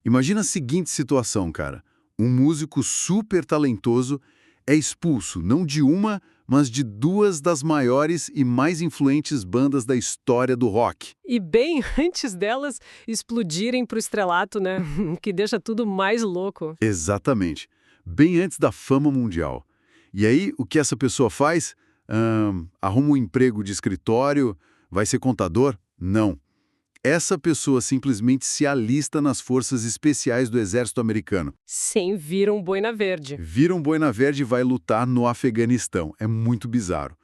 Imagina a seguinte situação, cara. Um músico super talentoso é expulso não de uma, mas de duas das maiores e mais influentes bandas da história do rock. E bem antes delas explodirem pro estrelato, né? Que deixa tudo mais louco. Exatamente. Bem antes da fama mundial. E aí, o que essa pessoa faz? Arruma um emprego de escritório? Vai ser contador? Não. Essa pessoa simplesmente se alista nas forças especiais do exército americano. Sem vir um boina verde. Vira um boina verde e vai lutar no Afeganistão. É muito bizarro.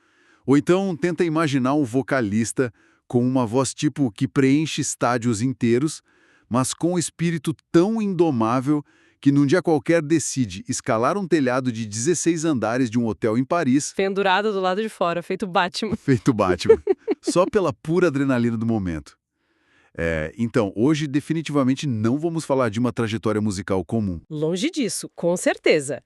Ou então tenta imaginar um vocalista com uma voz tipo que preenche estádios inteiros, mas com um espírito tão indomável que num dia qualquer decide escalar um telhado de 16 andares de um hotel em Paris, Pendurado do lado de fora, feito Batman. feito Batman, só pela pura adrenalina do momento. Então, hoje definitivamente não vamos falar de uma trajetória musical comum. Longe disso, com certeza.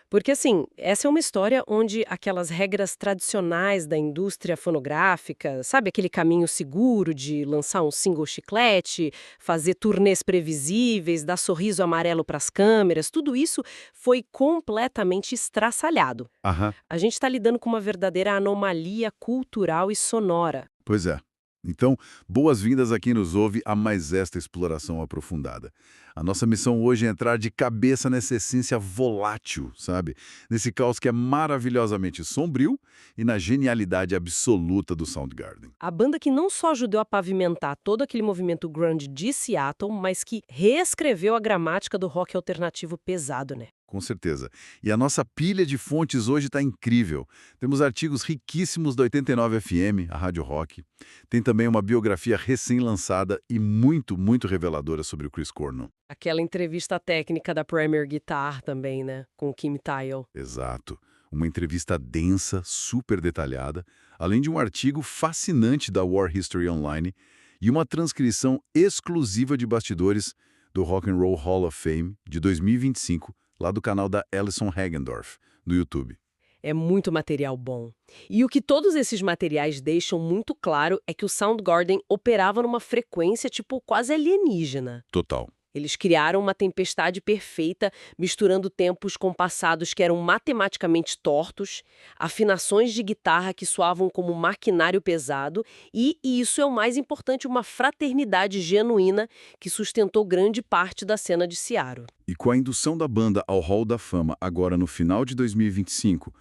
Porque, assim, essa é uma história onde aquelas regras tradicionais da indústria fonográfica, sabe, aquele caminho seguro de lançar um single chiclete, fazer turnês previsíveis, dar sorriso amarelo para as câmeras, tudo isso foi completamente estraçalhado. Aham, A gente está lidando com uma verdadeira anomalia cultural e sonora. pois é. Então, boas-vindas a quem nos ouve a mais esta exploração aprofundada. A nossa missão hoje é entrar de cabeça nessa essência volátil, sabe? Nesse caos que é maravilhosamente sombrio e na genialidade absoluta do Soundgarden. A banda que não só ajudou a pavimentar todo aquele movimento grunge de Seattle, mas que reescreveu a gramática do rock alternativo pesado, né? Com certeza. E a nossa pilha de fontes hoje está incrível. Temos artigos riquíssimos da 89 FM, a Rádio Rock. Tem também uma biografia recém-lançada e muito, muito reveladora sobre o Chris Cornell. Aquela entrevista técnica da Premier Guitar também, né? Com o Kim Thayil. Exato. Uma entrevista densa, super detalhada, além de um artigo fascinante da War History Online e uma transcrição exclusiva de bastidores do Rock and Roll Hall of Fame de 2025, lá do canal da Alison Hagendorf, no YouTube. É muito material bom. E o que todos esses materiais deixam muito claro é que o Soundgarden operava numa frequência tipo quase alienígena. Total. Eles criaram uma tempestade perfeita, misturando tempos compassados que eram matematicamente tortos, afinações de guitarra que soavam como maquinário pesado, e isso é o mais importante, uma fraternidade genuína que sustentou grande parte da cena de Seattle. E com a indução da banda ao Hall da Fama agora no final de 2025,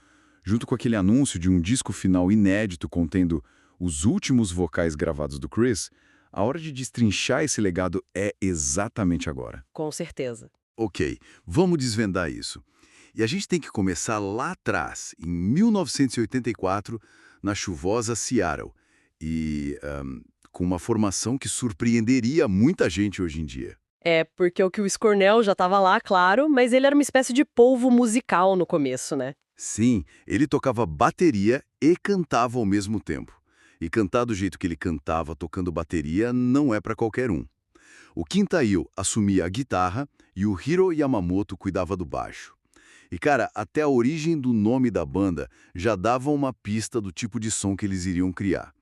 junto com aquele anúncio de um disco final inédito contendo os últimos vocais gravados do Chris, a hora de destrinchar esse legado é exatamente agora. Com certeza. Ok, vamos desvendar isso. E a gente tem que começar lá atrás, em 1984, na chuvosa Seattle, com uma formação que surpreenderia muita gente hoje em dia. É, porque o Chris Cornell já estava lá, claro, mas ele era uma espécie de polvo musical no começo, né? Sim, ele tocava bateria e cantava ao mesmo tempo. E cantar do jeito que ele cantava tocando bateria não é para qualquer um. O Kim Thayil assumia a guitarra e o Hiro Yamamoto cuidava do baixo. E cara, até a origem do nome da banda já dava uma pista do tipo de som que eles iriam criar.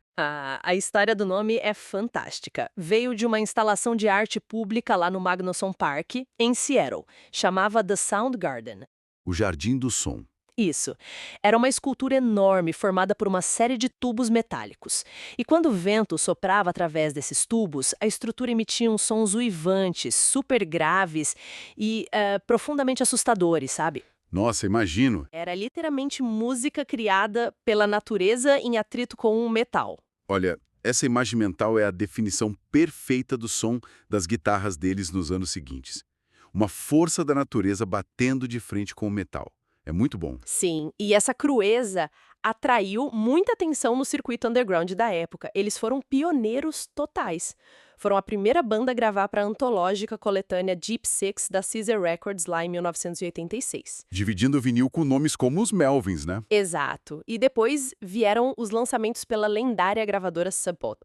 A história do nome é fantástica. Veio de uma instalação de arte pública lá no Magnuson Park, em Seattle. Chamava The Soundgarden. O Jardim do Som. Isso. Era uma escultura enorme formada por uma série de tubos metálicos. E quando o vento soprava através desses tubos, a estrutura emitia uns sons uivantes, super graves e profundamente assustadores, sabe? Nossa, imagino. Era literalmente música criada pela natureza em atrito com um metal. Olha, essa imagem mental é a definição perfeita do som das guitarras deles nos anos seguintes. Uma força da natureza batendo de frente com o metal. É muito bom. Sim, e essa crueza atraiu muita atenção no circuito underground da época. Eles foram pioneiros totais. Foram a primeira banda a gravar para a antológica coletânea Deep Six da Caesar Records lá em 1986. Dividindo o vinil com nomes como os Melvins, né? Exato. E depois vieram os lançamentos pela lendária gravadora Sub Pop.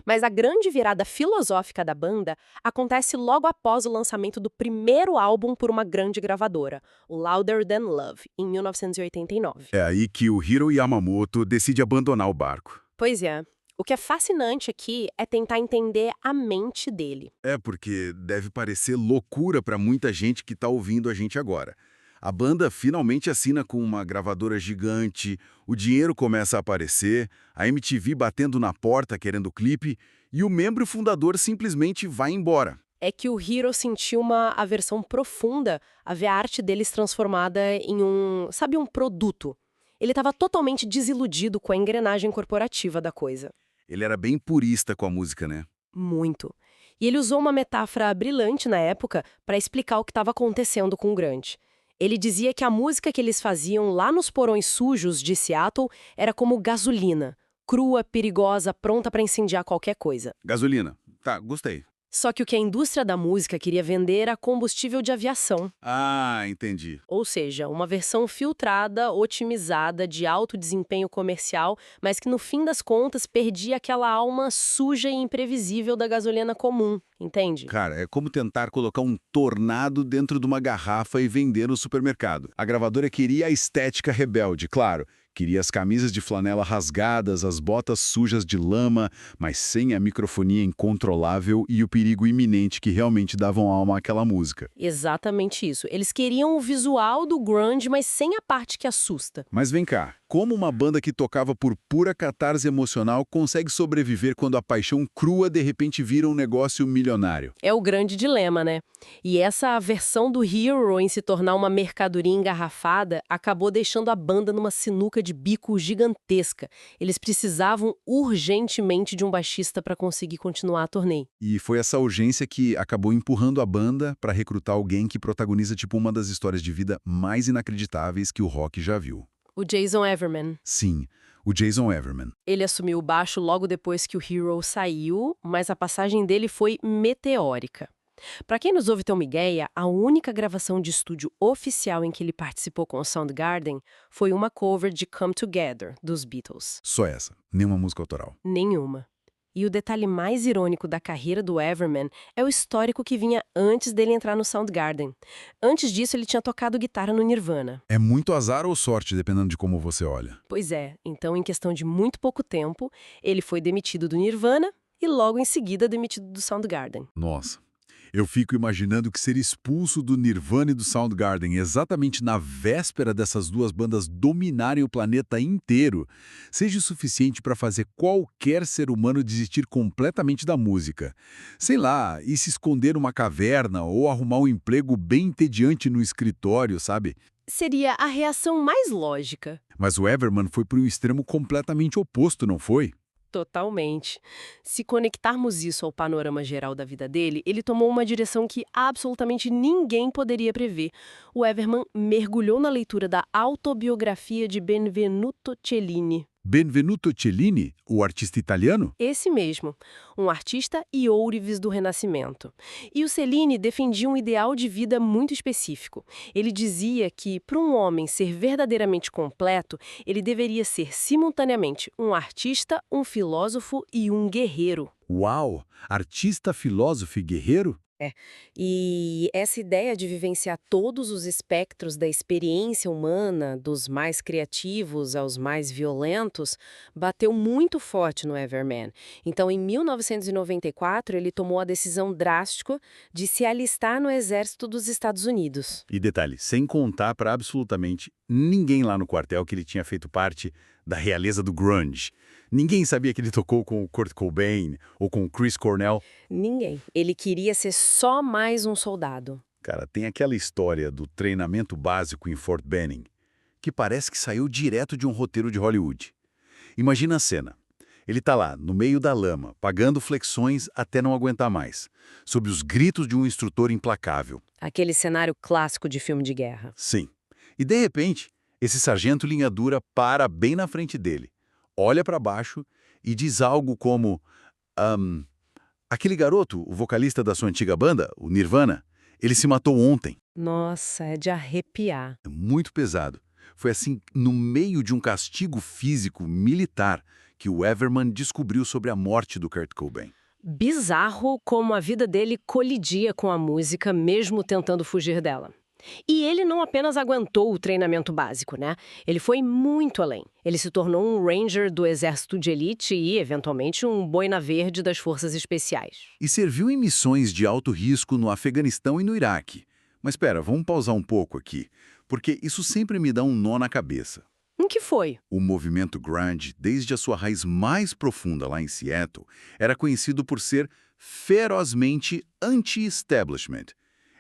Mas a grande virada filosófica da banda acontece logo após o lançamento do primeiro álbum por uma grande gravadora, o Louder Than Love, em 1989. É aí que o Hiro Yamamoto decide abandonar o barco. Pois é. O que é fascinante aqui é tentar entender a mente dele. É porque deve parecer loucura para muita gente que tá ouvindo a gente agora. A banda finalmente assina com uma gravadora gigante, o dinheiro começa a aparecer, a MTV batendo na porta querendo clipe, e o membro fundador simplesmente vai embora. É que o Hiro sentiu uma aversão profunda a ver a arte deles transformada em um produto. Ele estava totalmente desiludido com a engrenagem corporativa da coisa. Ele era bem purista com a música, né? Muito. E ele usou uma metáfora brilhante na época para explicar o que estava acontecendo com o grunge. Ele dizia que a música que eles faziam lá nos porões sujos de Seattle era como gasolina, crua, perigosa, pronta para incendiar qualquer coisa. Gasolina. Tá, gostei. Só que o que a indústria da música queria vender era combustível de aviação. Ah, entendi. Ou seja, uma versão filtrada, otimizada, de alto desempenho comercial, mas que no fim das contas perdia aquela alma suja e imprevisível da gasolina comum, entende? Cara, é como tentar colocar um tornado dentro de uma garrafa e vender no supermercado. A gravadora queria a estética rebelde, claro. Queria as camisas de flanela rasgadas, as botas sujas de lama, mas sem a microfonia incontrolável e o perigo iminente que realmente davam alma àquela música. Exatamente isso. Eles queriam o visual do grunge, mas sem a parte que assusta. Mas vem cá, como uma banda que tocava por pura catarse emocional consegue sobreviver quando a paixão crua de repente vira um negócio milionário? É o grande dilema, né? E essa aversão do Hero em se tornar uma mercadoria engarrafada acabou deixando a banda numa sinuca de bico gigantesca. Eles precisavam urgentemente de um baixista para conseguir continuar a turnê. E foi essa urgência que acabou empurrando a banda para recrutar alguém que protagoniza tipo uma das histórias de vida mais inacreditáveis que o rock já viu. O Jason Everman. Sim, o Jason Everman. Ele assumiu o baixo logo depois que o Hero saiu, mas a passagem dele foi meteórica. Para quem nos ouve ter uma ideia, a única gravação de estúdio oficial em que ele participou com o Soundgarden foi uma cover de Come Together, dos Beatles. Só essa, nenhuma música autoral. Nenhuma. E o detalhe mais irônico da carreira do Everman é o histórico que vinha antes dele entrar no Soundgarden. Antes disso, ele tinha tocado guitarra no Nirvana. É muito azar ou sorte, dependendo de como você olha. Pois é, então em questão de muito pouco tempo, ele foi demitido do Nirvana e logo em seguida demitido do Soundgarden. Nossa. Eu fico imaginando que ser expulso do Nirvana e do Soundgarden exatamente na véspera dessas duas bandas dominarem o planeta inteiro seja o suficiente para fazer qualquer ser humano desistir completamente da música. Sei lá, e se esconder numa caverna ou arrumar um emprego bem entediante no escritório, sabe? Seria a reação mais lógica. Mas o Everman foi para um extremo completamente oposto, não foi? Totalmente. Se conectarmos isso ao panorama geral da vida dele, ele tomou uma direção que absolutamente ninguém poderia prever. O Everman mergulhou na leitura da autobiografia de Benvenuto Cellini. Benvenuto Cellini, o artista italiano? Esse mesmo, um artista e ourives do Renascimento. E o Cellini defendia um ideal de vida muito específico. Ele dizia que, para um homem ser verdadeiramente completo, ele deveria ser simultaneamente um artista, um filósofo e um guerreiro. Uau! Artista, filósofo e guerreiro? E essa ideia de vivenciar todos os espectros da experiência humana, dos mais criativos aos mais violentos, bateu muito forte no Everman. Então, em 1994, ele tomou a decisão drástica de se alistar no exército dos Estados Unidos. E detalhe, sem contar para absolutamente ninguém lá no quartel que ele tinha feito parte da realeza do grunge. Ninguém sabia que ele tocou com o Kurt Cobain ou com o Chris Cornell. Ninguém. Ele queria ser só mais um soldado. Cara, tem aquela história do treinamento básico em Fort Benning, que parece que saiu direto de um roteiro de Hollywood. Imagina a cena. Ele tá lá, no meio da lama, pagando flexões até não aguentar mais, sob os gritos de um instrutor implacável. Aquele cenário clássico de filme de guerra. Sim. E de repente, esse sargento linha dura para bem na frente dele, olha para baixo e diz algo como: aquele garoto, o vocalista da sua antiga banda, o Nirvana, ele se matou ontem. Nossa, é de arrepiar. É muito pesado. Foi assim, no meio de um castigo físico militar, que o Everman descobriu sobre a morte do Kurt Cobain. Bizarro como a vida dele colidia com a música, mesmo tentando fugir dela. E ele não apenas aguentou o treinamento básico, né? Ele foi muito além. Ele se tornou um Ranger do Exército de Elite e, eventualmente, um boina verde das Forças Especiais. E serviu em missões de alto risco no Afeganistão e no Iraque. Mas espera, vamos pausar um pouco aqui, porque isso sempre me dá um nó na cabeça. Em que foi? O movimento grunge, desde a sua raiz mais profunda lá em Seattle, era conhecido por ser ferozmente anti-establishment.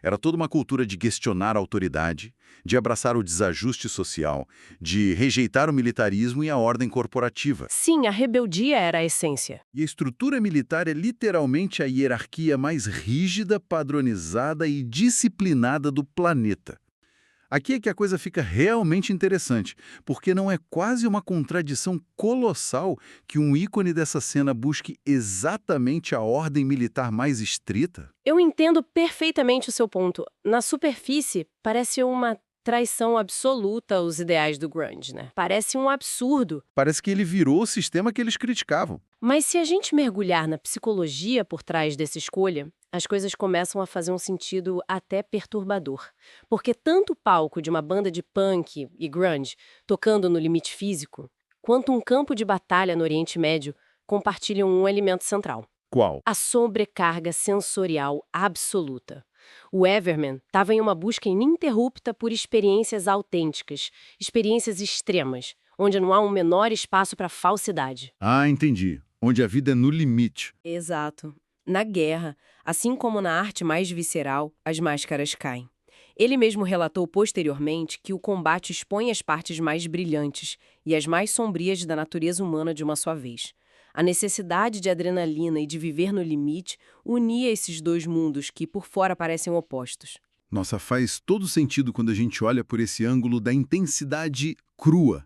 Era toda uma cultura de questionar a autoridade, de abraçar o desajuste social, de rejeitar o militarismo e a ordem corporativa. Sim, a rebeldia era a essência. E a estrutura militar é literalmente a hierarquia mais rígida, padronizada e disciplinada do planeta. Aqui é que a coisa fica realmente interessante, porque não é quase uma contradição colossal que um ícone dessa cena busque exatamente a ordem militar mais estrita? Eu entendo perfeitamente o seu ponto. Na superfície, parece uma traição absoluta aos ideais do grunge, né? Parece um absurdo. Parece que ele virou o sistema que eles criticavam. Mas se a gente mergulhar na psicologia por trás dessa escolha, as coisas começam a fazer um sentido até perturbador. Porque tanto o palco de uma banda de punk e grunge tocando no limite físico, quanto um campo de batalha no Oriente Médio compartilham um elemento central: Qual? a sobrecarga sensorial absoluta. O Everman estava em uma busca ininterrupta por experiências autênticas, experiências extremas, onde não há um menor espaço para falsidade. Ah, entendi. Onde a vida é no limite. Exato. Na guerra, assim como na arte mais visceral, as máscaras caem. Ele mesmo relatou posteriormente que o combate expõe as partes mais brilhantes e as mais sombrias da natureza humana de uma só vez. A necessidade de adrenalina e de viver no limite unia esses dois mundos que por fora parecem opostos. Nossa, faz todo sentido quando a gente olha por esse ângulo da intensidade crua.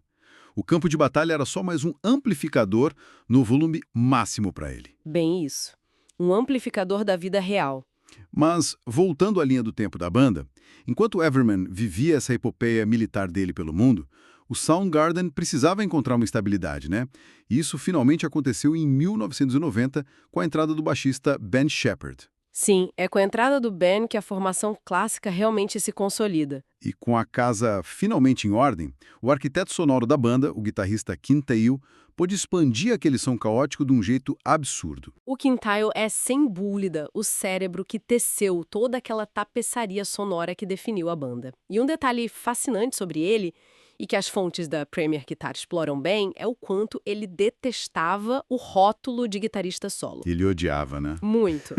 O campo de batalha era só mais um amplificador no volume máximo para ele. Bem isso. Um amplificador da vida real. Mas, voltando à linha do tempo da banda, enquanto Everman vivia essa epopeia militar dele pelo mundo, o Soundgarden precisava encontrar uma estabilidade, né? E isso finalmente aconteceu em 1990 com a entrada do baixista Ben Shepherd. Sim, é com a entrada do Ben que a formação clássica realmente se consolida. E com a casa finalmente em ordem, o arquiteto sonoro da banda, o guitarrista Quintail, pôde expandir aquele som caótico de um jeito absurdo. O Quintail é, sem dúvida, o cérebro que teceu toda aquela tapeçaria sonora que definiu a banda. E um detalhe fascinante sobre ele, e que as fontes da Premier Guitar exploram bem, é o quanto ele detestava o rótulo de guitarrista solo. Ele odiava, né? Muito.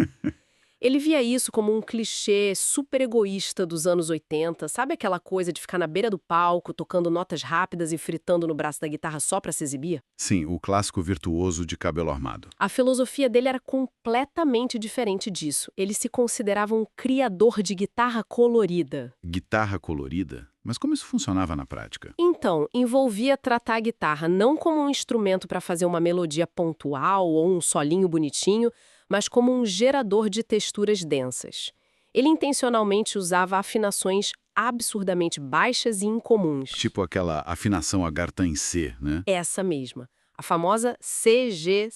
Ele via isso como um clichê super egoísta dos anos 80, sabe aquela coisa de ficar na beira do palco, tocando notas rápidas e fritando no braço da guitarra só pra se exibir? Sim, o clássico virtuoso de cabelo armado. A filosofia dele era completamente diferente disso. Ele se considerava um criador de guitarra colorida. Guitarra colorida? Mas como isso funcionava na prática? Então, envolvia tratar a guitarra não como um instrumento para fazer uma melodia pontual ou um solinho bonitinho, mas como um gerador de texturas densas. Ele intencionalmente usava afinações absurdamente baixas e incomuns. Tipo aquela afinação Agartha em C, né? Essa mesma, a famosa CGCGGE.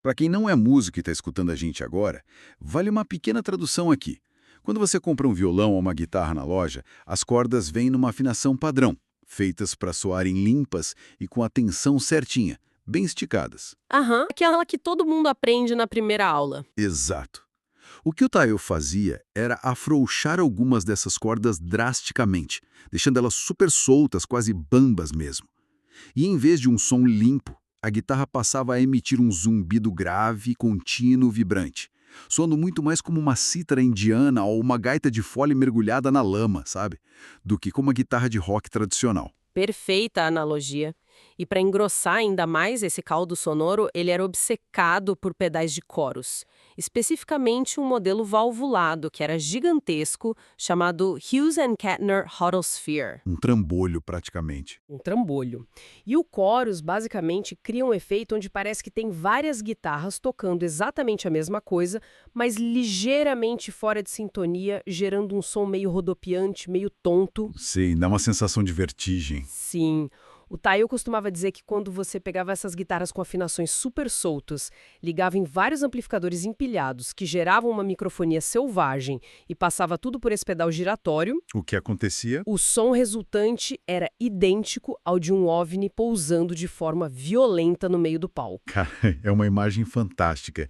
Para quem não é músico e está escutando a gente agora, vale uma pequena tradução aqui. Quando você compra um violão ou uma guitarra na loja, as cordas vêm numa afinação padrão, feitas para soarem limpas e com a tensão certinha, bem esticadas. Aham, aquela que todo mundo aprende na primeira aula. Exato. O que o Taio fazia era afrouxar algumas dessas cordas drasticamente, deixando elas super soltas, quase bambas mesmo. E em vez de um som limpo, a guitarra passava a emitir um zumbido grave, contínuo, vibrante, soando muito mais como uma cítara indiana ou uma gaita de fole mergulhada na lama, sabe? Do que como uma guitarra de rock tradicional. Perfeita a analogia. E para engrossar ainda mais esse caldo sonoro, ele era obcecado por pedais de coros. Especificamente um modelo valvulado, que era gigantesco, chamado Hughes and Kettner Hotosphere. Um trambolho, praticamente. Um trambolho. E o chorus, basicamente, cria um efeito onde parece que tem várias guitarras tocando exatamente a mesma coisa, mas ligeiramente fora de sintonia, gerando um som meio rodopiante, meio tonto. Sim, dá uma sensação de vertigem. Sim. O Thaio costumava dizer que quando você pegava essas guitarras com afinações super soltas, ligava em vários amplificadores empilhados que geravam uma microfonia selvagem e passava tudo por esse pedal giratório, O que acontecia? o som resultante era idêntico ao de um OVNI pousando de forma violenta no meio do palco. Cara, é uma imagem fantástica.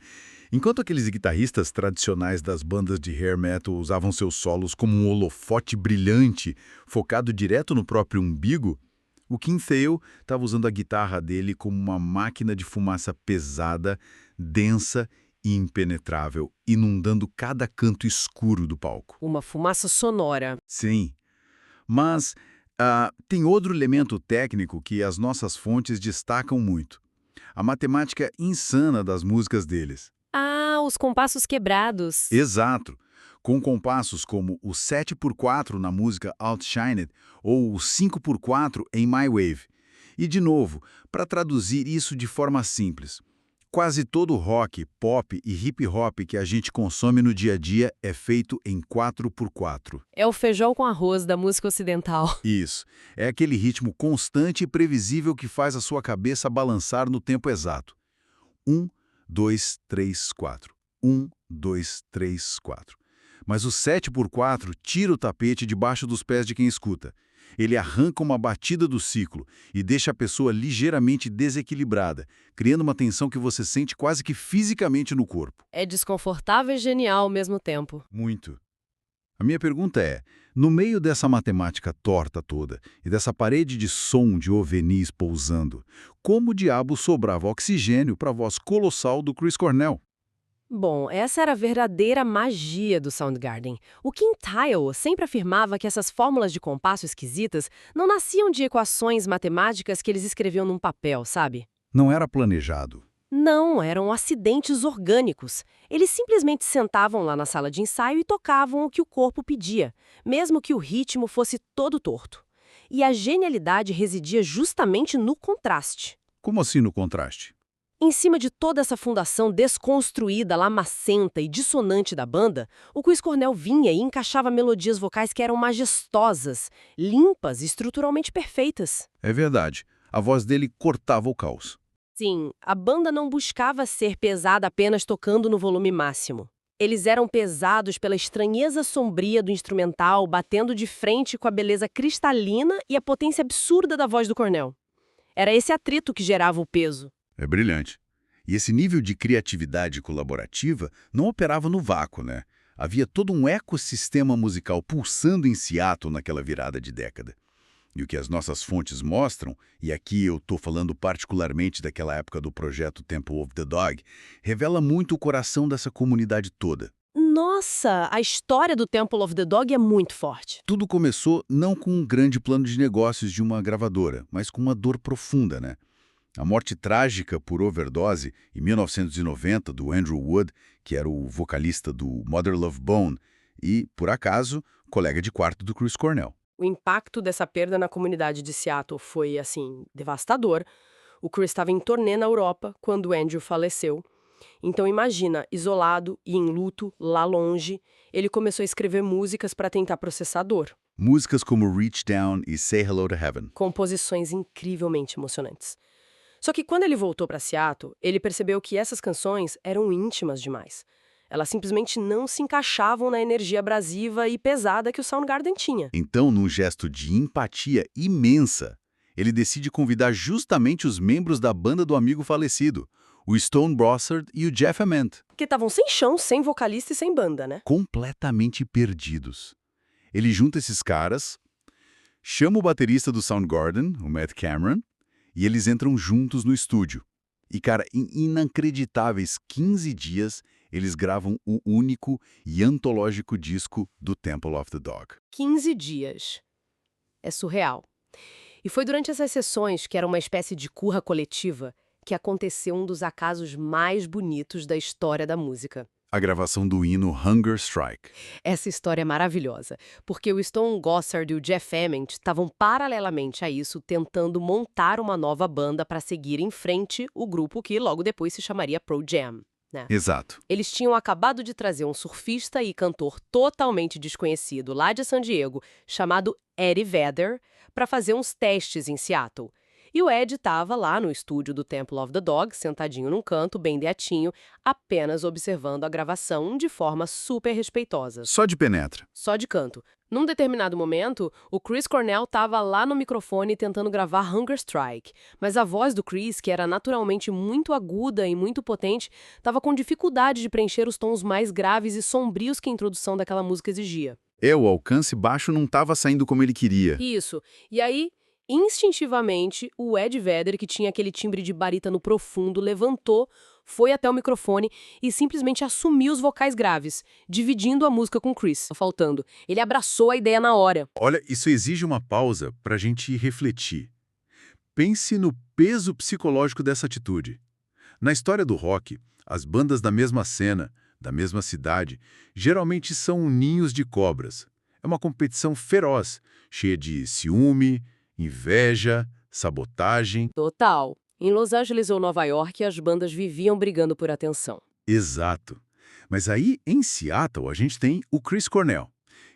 Enquanto aqueles guitarristas tradicionais das bandas de hair metal usavam seus solos como um holofote brilhante, focado direto no próprio umbigo, o Kim Thayil estava usando a guitarra dele como uma máquina de fumaça pesada, densa e impenetrável, inundando cada canto escuro do palco. Uma fumaça sonora. Sim, mas tem outro elemento técnico que as nossas fontes destacam muito: a matemática insana das músicas deles. Ah, os compassos quebrados. Exato. Com compassos como o 7/4 na música Outshined ou o 5/4 em My Wave. E, de novo, para traduzir isso de forma simples, quase todo rock, pop e hip hop que a gente consome no dia a dia é feito em 4/4. É o feijão com arroz da música ocidental. Isso. É aquele ritmo constante e previsível que faz a sua cabeça balançar no tempo exato. 1, 2, 3, 4. 1, 2, 3, 4. Mas o 7/4 tira o tapete debaixo dos pés de quem escuta. Ele arranca uma batida do ciclo e deixa a pessoa ligeiramente desequilibrada, criando uma tensão que você sente quase que fisicamente no corpo. É desconfortável e genial ao mesmo tempo. Muito. A minha pergunta é, no meio dessa matemática torta toda e dessa parede de som de ovenis pousando, como diabo sobrava oxigênio para a voz colossal do Chris Cornell? Bom, essa era a verdadeira magia do Soundgarden. O Kim Thayil sempre afirmava que essas fórmulas de compasso esquisitas não nasciam de equações matemáticas que eles escreviam num papel, sabe? Não era planejado. Não, eram acidentes orgânicos. Eles simplesmente sentavam lá na sala de ensaio e tocavam o que o corpo pedia, mesmo que o ritmo fosse todo torto. E a genialidade residia justamente no contraste. Como assim no contraste? Em cima de toda essa fundação desconstruída, lamacenta e dissonante da banda, o Chris Cornell vinha e encaixava melodias vocais que eram majestosas, limpas e estruturalmente perfeitas. É verdade. A voz dele cortava o caos. Sim, a banda não buscava ser pesada apenas tocando no volume máximo. Eles eram pesados pela estranheza sombria do instrumental, batendo de frente com a beleza cristalina e a potência absurda da voz do Cornell. Era esse atrito que gerava o peso. É brilhante. E esse nível de criatividade colaborativa não operava no vácuo, né? Havia todo um ecossistema musical pulsando em Seattle naquela virada de década. E o que as nossas fontes mostram, e aqui eu estou falando particularmente daquela época do projeto Temple of the Dog, revela muito o coração dessa comunidade toda. Nossa, a história do Temple of the Dog é muito forte. Tudo começou não com um grande plano de negócios de uma gravadora, mas com uma dor profunda, né? A morte trágica por overdose, em 1990, do Andrew Wood, que era o vocalista do Mother Love Bone, e, por acaso, colega de quarto do Chris Cornell. O impacto dessa perda na comunidade de Seattle foi, assim, devastador. O Chris estava em turnê na Europa quando o Andrew faleceu. Então imagina, isolado e em luto, lá longe, ele começou a escrever músicas para tentar processar a dor. Músicas como Reach Down e Say Hello to Heaven. Composições incrivelmente emocionantes. Só que quando ele voltou para Seattle, ele percebeu que essas canções eram íntimas demais. Elas simplesmente não se encaixavam na energia abrasiva e pesada que o Soundgarden tinha. Então, num gesto de empatia imensa, ele decide convidar justamente os membros da banda do amigo falecido, o Stone Gossard e o Jeff Ament. Porque estavam sem chão, sem vocalista e sem banda, né? Completamente perdidos. Ele junta esses caras, chama o baterista do Soundgarden, o Matt Cameron, e eles entram juntos no estúdio. E, cara, em inacreditáveis 15 dias, eles gravam o único e antológico disco do Temple of the Dog. 15 dias. É surreal. E foi durante essas sessões, que era uma espécie de curra coletiva, que aconteceu um dos acasos mais bonitos da história da música. A gravação do hino Hunger Strike. Essa história é maravilhosa, porque o Stone Gossard e o Jeff Ament estavam paralelamente a isso tentando montar uma nova banda para seguir em frente o grupo que logo depois se chamaria Pearl Jam, né? Exato. Eles tinham acabado de trazer um surfista e cantor totalmente desconhecido lá de San Diego, chamado Eddie Vedder, para fazer uns testes em Seattle. E o Ed estava lá no estúdio do Temple of the Dog, sentadinho num canto, bem beatinho, apenas observando a gravação de forma super respeitosa. Só de penetra. Só de canto. Num determinado momento, o Chris Cornell estava lá no microfone tentando gravar Hunger Strike, mas a voz do Chris, que era naturalmente muito aguda e muito potente, estava com dificuldade de preencher os tons mais graves e sombrios que a introdução daquela música exigia. O alcance baixo não estava saindo como ele queria. Isso. E aí, instintivamente, o Ed Vedder, que tinha aquele timbre de barítono profundo, levantou, foi até o microfone e simplesmente assumiu os vocais graves, dividindo a música com Chris, faltando. Ele abraçou a ideia na hora. Olha, isso exige uma pausa para a gente refletir. Pense no peso psicológico dessa atitude. Na história do rock, as bandas da mesma cena, da mesma cidade, geralmente são ninhos de cobras. É uma competição feroz, cheia de ciúme, inveja, sabotagem. Total. Em Los Angeles ou Nova York, as bandas viviam brigando por atenção. Exato. Mas aí, em Seattle, a gente tem o Chris Cornell,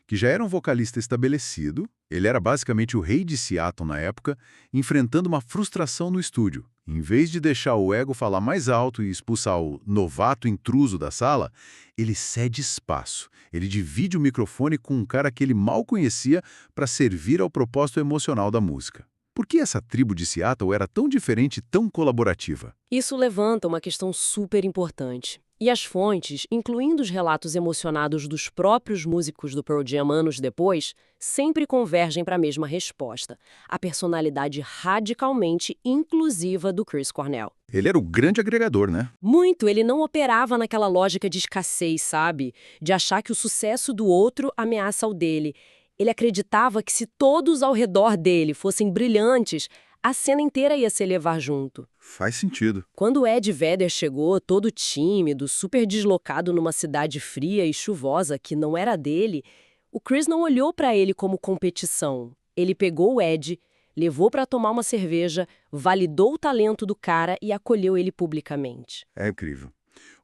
que já era um vocalista estabelecido, ele era basicamente o rei de Seattle na época, enfrentando uma frustração no estúdio. Em vez de deixar o ego falar mais alto e expulsar o novato intruso da sala, ele cede espaço. Ele divide o microfone com um cara que ele mal conhecia para servir ao propósito emocional da música. Por que essa tribo de Seattle era tão diferente e tão colaborativa? Isso levanta uma questão super importante. E as fontes, incluindo os relatos emocionados dos próprios músicos do Pearl Jam anos depois, sempre convergem para a mesma resposta: a personalidade radicalmente inclusiva do Chris Cornell. Ele era o grande agregador, né? Muito, ele não operava naquela lógica de escassez, sabe? De achar que o sucesso do outro ameaça o dele. Ele acreditava que se todos ao redor dele fossem brilhantes, a cena inteira ia se elevar junto. Faz sentido. Quando o Ed Vedder chegou, todo tímido, super deslocado numa cidade fria e chuvosa que não era dele, o Chris não olhou para ele como competição. Ele pegou o Ed, levou para tomar uma cerveja, validou o talento do cara e acolheu ele publicamente. É incrível.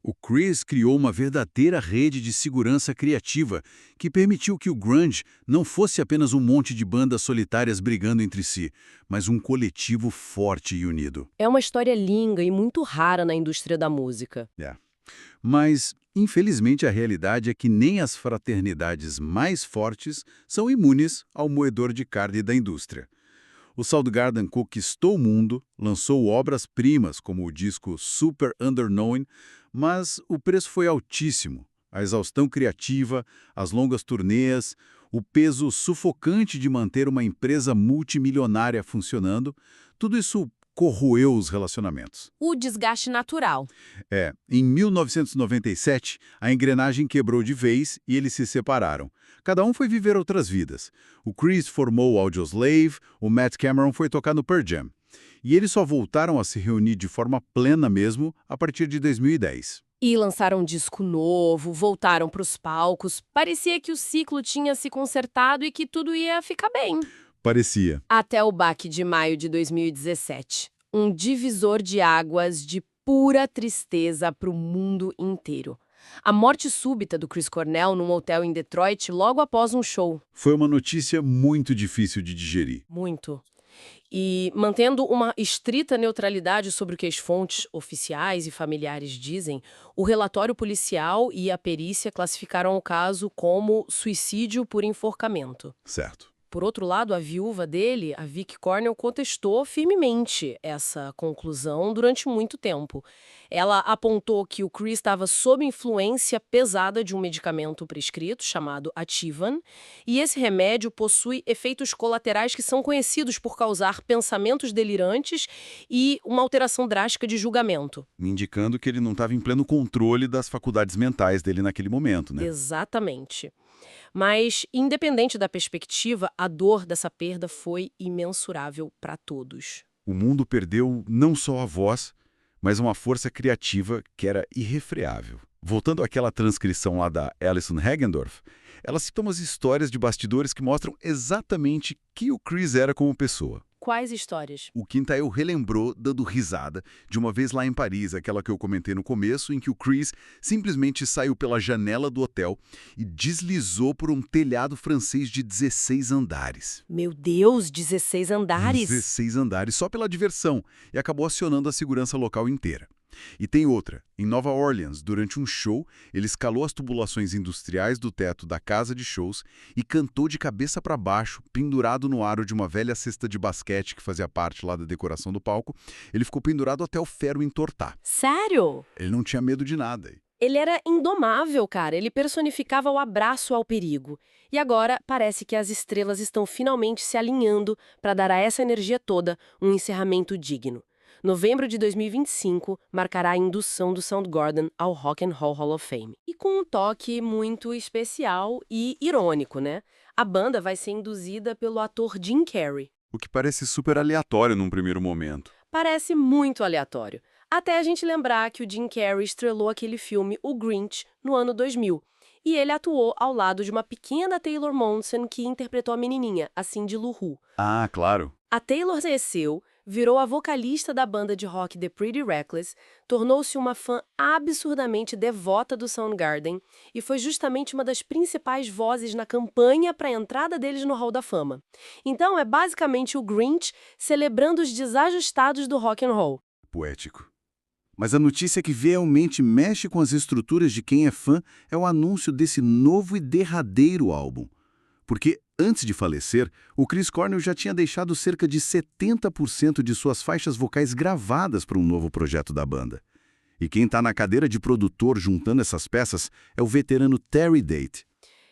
O Chris criou uma verdadeira rede de segurança criativa que permitiu que o grunge não fosse apenas um monte de bandas solitárias brigando entre si, mas um coletivo forte e unido. É uma história linda e muito rara na indústria da música. Mas, infelizmente, a realidade é que nem as fraternidades mais fortes são imunes ao moedor de carne da indústria. O Soundgarden conquistou o mundo, lançou obras-primas como o disco Super Underknown, mas o preço foi altíssimo. A exaustão criativa, as longas turnês, o peso sufocante de manter uma empresa multimilionária funcionando, tudo isso corroeu os relacionamentos. O desgaste natural. Em 1997, a engrenagem quebrou de vez e eles se separaram. Cada um foi viver outras vidas. O Chris formou o Audioslave, o Matt Cameron foi tocar no Pearl Jam. E eles só voltaram a se reunir de forma plena mesmo a partir de 2010. E lançaram um disco novo, voltaram para os palcos. Parecia que o ciclo tinha se consertado e que tudo ia ficar bem. Parecia. Até o baque de maio de 2017. Um divisor de águas de pura tristeza para o mundo inteiro. A morte súbita do Chris Cornell num hotel em Detroit logo após um show. Foi uma notícia muito difícil de digerir. Muito. E mantendo uma estrita neutralidade sobre o que as fontes oficiais e familiares dizem, o relatório policial e a perícia classificaram o caso como suicídio por enforcamento. Certo. Por outro lado, a viúva dele, a Vicky Cornell, contestou firmemente essa conclusão durante muito tempo. Ela apontou que o Chris estava sob influência pesada de um medicamento prescrito chamado Ativan, e esse remédio possui efeitos colaterais que são conhecidos por causar pensamentos delirantes e uma alteração drástica de julgamento. Indicando que ele não estava em pleno controle das faculdades mentais dele naquele momento, né? Exatamente. Mas, independente da perspectiva, a dor dessa perda foi imensurável para todos. O mundo perdeu não só a voz, mas uma força criativa que era irrefreável. Voltando àquela transcrição lá da Alison Hagendorf, ela cita umas histórias de bastidores que mostram exatamente quem o Chris era como pessoa. Quais histórias? O Quintail relembrou, dando risada, de uma vez lá em Paris, aquela que eu comentei no começo, em que o Chris simplesmente saiu pela janela do hotel e deslizou por um telhado francês de 16 andares. Meu Deus, 16 andares! 16 andares só pela diversão, e acabou acionando a segurança local inteira. E tem outra. Em Nova Orleans, durante um show, ele escalou as tubulações industriais do teto da casa de shows e cantou de cabeça para baixo, pendurado no aro de uma velha cesta de basquete que fazia parte lá da decoração do palco. Ele ficou pendurado até o ferro entortar. Sério? Ele não tinha medo de nada. Ele era indomável, cara. Ele personificava o abraço ao perigo. E agora parece que as estrelas estão finalmente se alinhando para dar a essa energia toda um encerramento digno. Novembro de 2025 marcará a indução do Soundgarden ao Rock and Roll Hall of Fame. E com um toque muito especial e irônico, né? A banda vai ser induzida pelo ator Jim Carrey. O que parece super aleatório num primeiro momento. Parece muito aleatório. Até a gente lembrar que o Jim Carrey estrelou aquele filme O Grinch no ano 2000. E ele atuou ao lado de uma pequena Taylor Momsen que interpretou a menininha, a Cindy Lou Who. Ah, claro. A Taylor cresceu, virou a vocalista da banda de rock The Pretty Reckless, tornou-se uma fã absurdamente devota do Soundgarden e foi justamente uma das principais vozes na campanha para a entrada deles no Hall da Fama. Então é basicamente o Grinch celebrando os desajustados do rock and roll. Poético. Mas a notícia que realmente mexe com as estruturas de quem é fã é o anúncio desse novo e derradeiro álbum. Porque, antes de falecer, o Chris Cornell já tinha deixado cerca de 70% de suas faixas vocais gravadas para um novo projeto da banda. E quem está na cadeira de produtor juntando essas peças é o veterano Terry Date.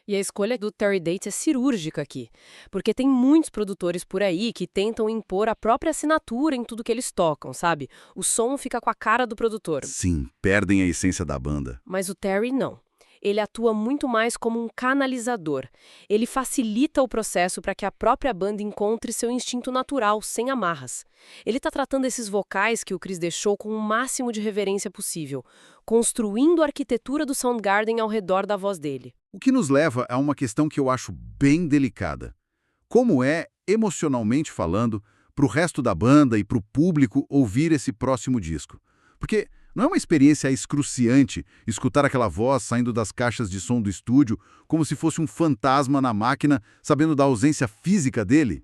E a escolha do Terry Date é cirúrgica aqui, porque tem muitos produtores por aí que tentam impor a própria assinatura em tudo que eles tocam, sabe? O som fica com a cara do produtor. Sim, perdem a essência da banda. Mas o Terry não. Ele atua muito mais como um canalizador. Ele facilita o processo para que a própria banda encontre seu instinto natural, sem amarras. Ele está tratando esses vocais que o Chris deixou com o máximo de reverência possível, construindo a arquitetura do Soundgarden ao redor da voz dele. O que nos leva a uma questão que eu acho bem delicada. Como é, emocionalmente falando, para o resto da banda e para o público ouvir esse próximo disco? Porque não é uma experiência excruciante escutar aquela voz saindo das caixas de som do estúdio como se fosse um fantasma na máquina, sabendo da ausência física dele?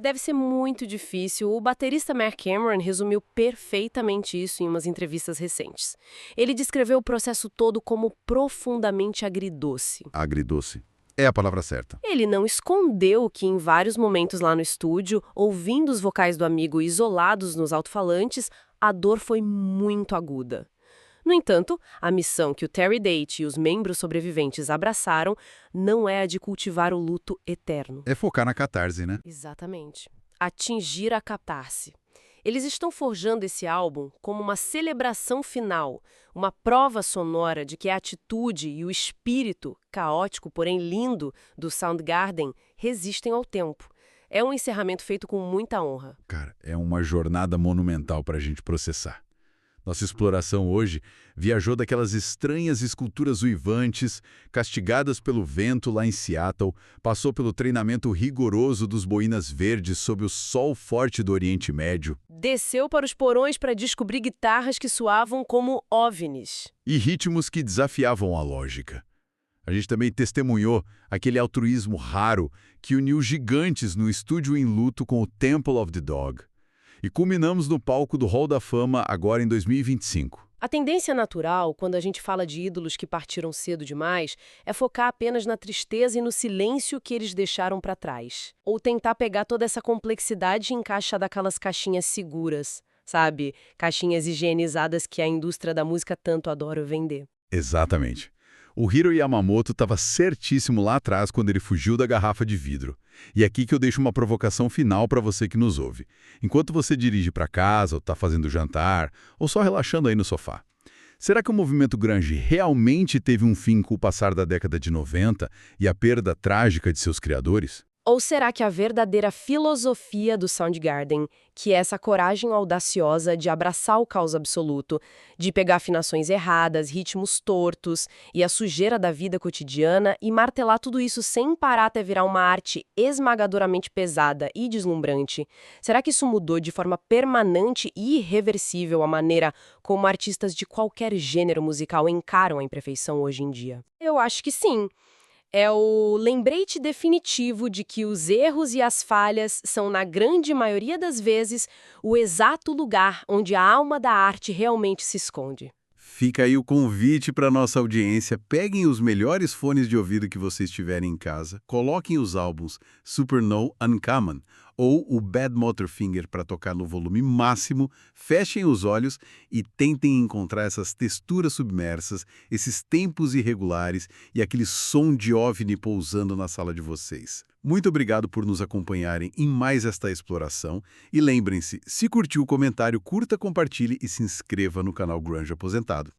Deve ser muito difícil. O baterista Mark Cameron resumiu perfeitamente isso em umas entrevistas recentes. Ele descreveu o processo todo como profundamente agridoce. Agridoce. É a palavra certa. Ele não escondeu que em vários momentos lá no estúdio, ouvindo os vocais do amigo isolados nos alto-falantes, a dor foi muito aguda. No entanto, a missão que o Terry Date e os membros sobreviventes abraçaram não é a de cultivar o luto eterno. É focar na catarse, né? Exatamente. Atingir a catarse. Eles estão forjando esse álbum como uma celebração final, uma prova sonora de que a atitude e o espírito, caótico porém lindo, do Soundgarden resistem ao tempo. É um encerramento feito com muita honra. Cara, é uma jornada monumental para a gente processar. Nossa exploração hoje viajou daquelas estranhas esculturas uivantes, castigadas pelo vento lá em Seattle, passou pelo treinamento rigoroso dos boinas verdes sob o sol forte do Oriente Médio. Desceu para os porões para descobrir guitarras que soavam como OVNIs. E ritmos que desafiavam a lógica. A gente também testemunhou aquele altruísmo raro que uniu gigantes no estúdio em luto com o Temple of the Dog. E culminamos no palco do Hall da Fama agora em 2025. A tendência natural, quando a gente fala de ídolos que partiram cedo demais, é focar apenas na tristeza e no silêncio que eles deixaram para trás. Ou tentar pegar toda essa complexidade e encaixar daquelas caixinhas seguras, sabe? Caixinhas higienizadas que a indústria da música tanto adora vender. Exatamente. O Hiro Yamamoto estava certíssimo lá atrás quando ele fugiu da garrafa de vidro. E aqui que eu deixo uma provocação final para você que nos ouve. Enquanto você dirige para casa, ou está fazendo jantar, ou só relaxando aí no sofá. Será que o movimento grunge realmente teve um fim com o passar da década de 90 e a perda trágica de seus criadores? Ou será que a verdadeira filosofia do Soundgarden, que é essa coragem audaciosa de abraçar o caos absoluto, de pegar afinações erradas, ritmos tortos e a sujeira da vida cotidiana e martelar tudo isso sem parar até virar uma arte esmagadoramente pesada e deslumbrante? Será que isso mudou de forma permanente e irreversível a maneira como artistas de qualquer gênero musical encaram a imperfeição hoje em dia? Eu acho que sim. É o lembrete definitivo de que os erros e as falhas são, na grande maioria das vezes, o exato lugar onde a alma da arte realmente se esconde. Fica aí o convite para nossa audiência. Peguem os melhores fones de ouvido que vocês tiverem em casa, coloquem os álbuns Superno Uncommon ou o Bad Motorfinger para tocar no volume máximo, fechem os olhos e tentem encontrar essas texturas submersas, esses tempos irregulares e aquele som de OVNI pousando na sala de vocês. Muito obrigado por nos acompanharem em mais esta exploração e lembrem-se, se curtiu o comentário, curta, compartilhe e se inscreva no canal Grunge Aposentado.